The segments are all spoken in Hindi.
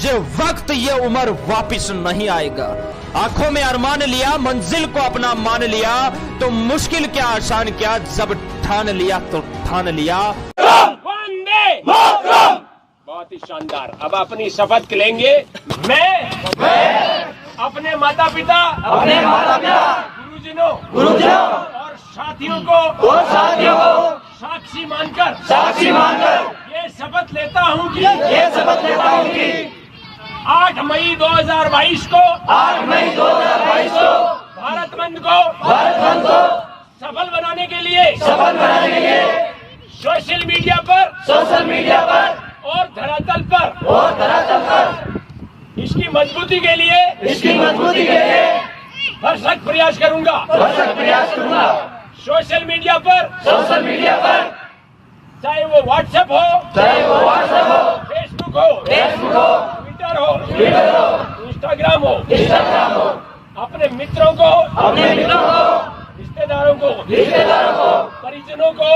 ये वक्त ये उम्र वापिस नहीं आएगा। आंखों में अरमान लिया, मंजिल को अपना मान लिया, तो मुश्किल क्या आसान क्या, जब ठान लिया तो ठान लिया। वंदे मातरम। बहुत ही शानदार। अब अपनी शपथ लेंगे। मैं अपने माता पिता गुरुजनों और साथियों को साक्षी मानकर ये शपथ लेता हूँ कि 8 मई 2022 को भारत बंद को सफल बनाने के लिए सोशल मीडिया पर और धरातल पर इसकी मजबूती के लिए भरसक प्रयास करूंगा। सोशल मीडिया पर चाहे वो व्हाट्सएप हो, फेसबुक हो, ट्विटर हो, इंस्टाग्राम हो, अपने मित्रों को, रिश्तेदारों को, परिजनों को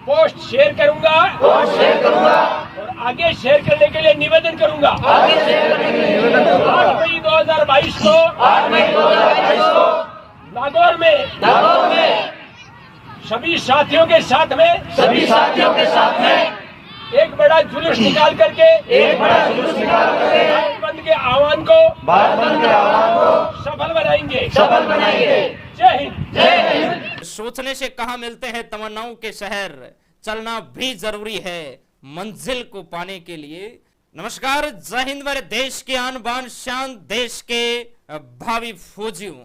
पोस्ट शेयर करूंगा और आगे शेयर करने के लिए निवेदन करूंगा। 8 मई 2022 को नागौर में सभी साथियों के साथ में एक बड़ा जुलूस निकाल करके भारत बंद के आह्वान को सफल बनाएंगे। जय हिंद। सोचने से कहाँ मिलते हैं तमन्नाओं के शहर, चलना भी जरूरी है मंजिल को पाने के लिए। नमस्कार, जय हिंद मेरे देश के आन बान शान, देश के भावी फौजियों।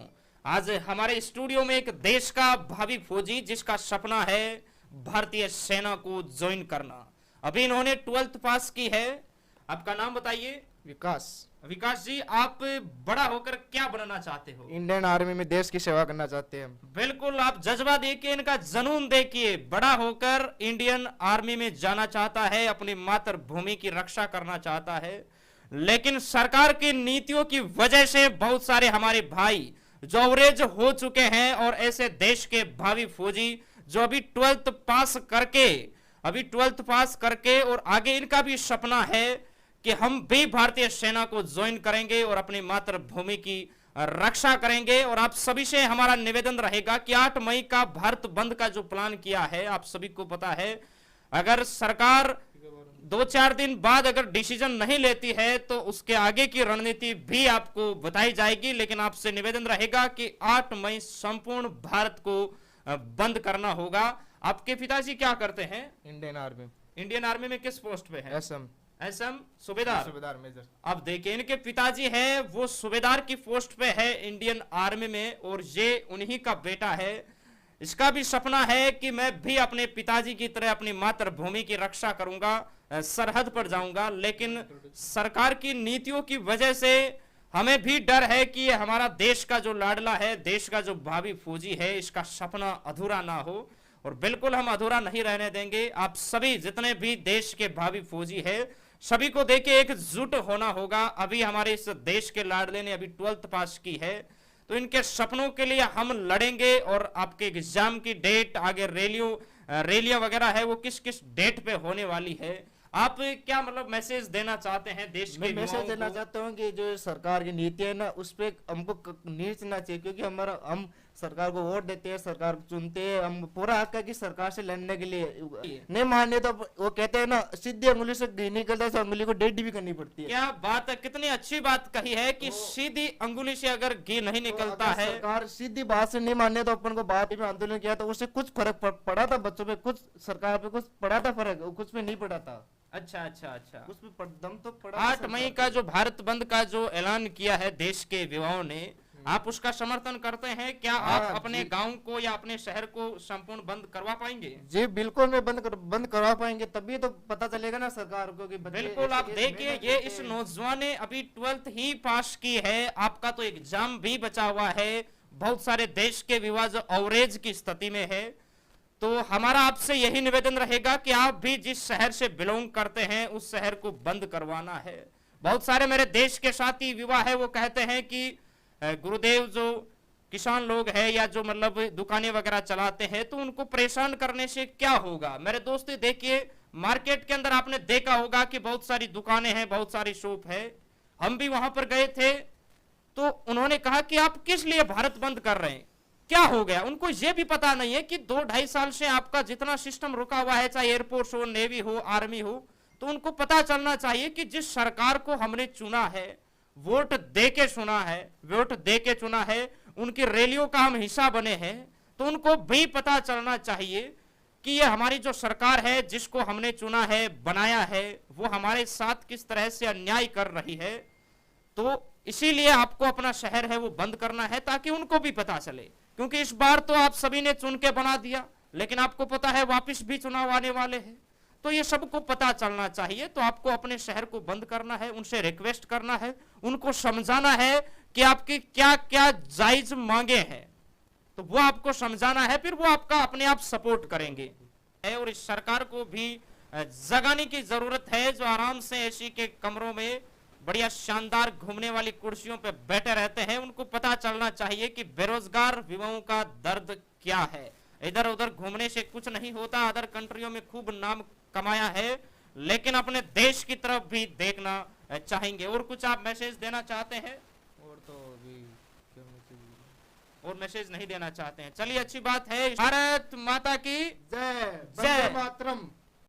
आज हमारे स्टूडियो में एक देश का भावी फौजी जिसका सपना है भारतीय सेना को ज्वाइन करना। अभी इन्होंने 12th पास की है। आपका नाम बताइए। विकास जी, आप बड़ा होकर क्या बनना चाहते हो? इंडियन आर्मी में देश की सेवा करना चाहते हैं। बिल्कुल, आप जज्बा देखिए, इनका जुनून देखिए। बड़ा होकर इंडियन आर्मी में जाना चाहता है, अपनी मातृभूमि की रक्षा करना चाहता है। लेकिन सरकार की नीतियों की वजह से बहुत सारे हमारे भाई जो अवरेज हो चुके हैं और ऐसे देश के भावी फौजी जो अभी 12th पास करके और आगे इनका भी सपना है कि हम भी भारतीय सेना को ज्वाइन करेंगे और अपनी मातृभूमि की रक्षा करेंगे। और आप सभी से हमारा निवेदन रहेगा कि 8 मई का भारत बंद का जो प्लान किया है, आप सभी को पता है, अगर सरकार 2-4 दिन बाद अगर डिसीजन नहीं लेती है तो उसके आगे की रणनीति भी आपको बताई जाएगी। लेकिन आपसे निवेदन रहेगा कि 8 मई संपूर्ण भारत को बंद करना होगा। आपके पिताजी क्या करते हैं? इंडियन आर्मी में किस पोस्ट पे है? एसएम सूबेदार मेजर। अब देखिए, इनके पिताजी हैं वो सूबेदार की पोस्ट पे है इंडियन आर्मी में, और ये उन्हीं का बेटा है। इसका भी सपना है कि मैं भी अपने पिताजी की तरह अपनी मातृभूमि की रक्षा करूंगा, सरहद पर जाऊंगा। लेकिन सरकार की नीतियों की वजह से हमें भी डर है कि हमारा देश का जो लाडला है, देश का जो भावी फौजी है, इसका सपना अधूरा ना हो। और बिल्कुल हम अधूरा नहीं रहने देंगे। आप सभी जितने भी देश के भावी फौजी है, सभी को देखिए एकजुट होना होगा। अभी हमारे इस देश के लाडले ने अभी 12th पास की है, तो इनके सपनों के लिए हम लड़ेंगे। और आपके एग्जाम की डेट, आगे रैलियां वगैरह है, वो किस किस डेट पे होने वाली है। आप क्या मतलब मैसेज देना चाहते हैं देश के? मैसेज देना चाहता हूँ कि जो सरकार की नीति है ना, उस पे हमको नीचना चाहिए, क्योंकि हम सरकार को वोट देते हैं, सरकार को चुनते हैं, हम पूरा हक है कि सरकार से लड़ने के लिए। नहीं माने तो वो कहते हैं ना, सीधी अंगुली से घी निकलता है, अंगुली को टेढ़ी भी करनी पड़ती है। क्या बात है, कितनी अच्छी बात कही है कि सीधी अंगुली से अगर घी नहीं निकलता है। सरकार सीधी बात से नहीं माने तो अपन को बात में आंदोलन किया तो उससे कुछ फर्क पड़ा था बच्चों पे, कुछ सरकार पे कुछ पड़ा था फर्क, कुछ पे नहीं पड़ा था। अच्छा, उसमें दम तो पड़ा। 8 मई का जो भारत बंद का जो ऐलान किया है देश के युवाओं ने, आप उसका समर्थन करते हैं क्या? आप अपने गांव को या अपने शहर को संपूर्ण बंद करवा पाएंगे? जी बिल्कुल, मैं बंद करवा पाएंगे, तभी तो पता चलेगा ना सरकार को कि बिल्कुल। आप देखिए, ये इस नौजवान ने अभी 12th ही पास की है, आपका तो एग्जाम भी बचा हुआ है। बहुत सारे देश के युवा जो अवरेज की स्थिति में है, तो हमारा आपसे यही निवेदन रहेगा कि आप भी जिस शहर से बिलोंग करते हैं उस शहर को बंद करवाना है। बहुत सारे मेरे देश के साथी युवा है, वो कहते हैं कि गुरुदेव जो किसान लोग हैं या जो मतलब दुकानें वगैरह चलाते हैं तो उनको परेशान करने से क्या होगा। मेरे दोस्त देखिए, मार्केट के अंदर आपने देखा होगा कि बहुत सारी दुकानें हैं, बहुत सारी शॉप है। हम भी वहां पर गए थे तो उन्होंने कहा कि आप किस लिए भारत बंद कर रहे हैं, क्या हो गया। उनको यह भी पता नहीं है कि 2-2.5 साल से आपका जितना सिस्टम रुका हुआ है, चाहे एयरफोर्स हो, नेवी हो, आर्मी हो, तो उनको पता चलना चाहिए कि जिस सरकार को हमने चुना है, वोट दे के चुना है, वोट दे के चुना है, उनकी रैलियों का हम हिस्सा बने हैं, तो उनको भी पता चलना चाहिए कि ये हमारी जो सरकार है, जिसको हमने चुना है, बनाया है, वो हमारे साथ किस तरह से अन्याय कर रही है। तो इसीलिए आपको अपना शहर है वो बंद करना है, ताकि उनको भी पता चले। क्योंकि इस बार तो आप सभी ने चुन के बना दिया, लेकिन आपको पता है वापस भी चुनाव आने वाले हैं, तो ये सबको पता चलना चाहिए। तो आपको अपने शहर को बंद करना है, उनसे रिक्वेस्ट करना है, उनको समझाना है कि आपकी क्या क्या जायज मांगे हैं, तो वो आपको समझाना है, फिर वो आपका अपने आप सपोर्ट करेंगे। और इस सरकार को भी जगाने की जरूरत है, जो आराम से एसी के कमरों में बढ़िया शानदार घूमने वाली कुर्सियों पे बैठे रहते हैं। उनको पता चलना चाहिए कि बेरोजगार युवाओं का दर्द क्या है। इधर उधर घूमने से कुछ नहीं होता। अदर कंट्रियों में खूब नाम कमाया है, लेकिन अपने देश की तरफ भी देखना चाहेंगे। और कुछ आप मैसेज देना चाहते हैं? और तो अभी क्या और मैसेज नहीं देना चाहते हैं। चलिए, अच्छी बात है। भारत माता की जय, जय। वंदे मातरम।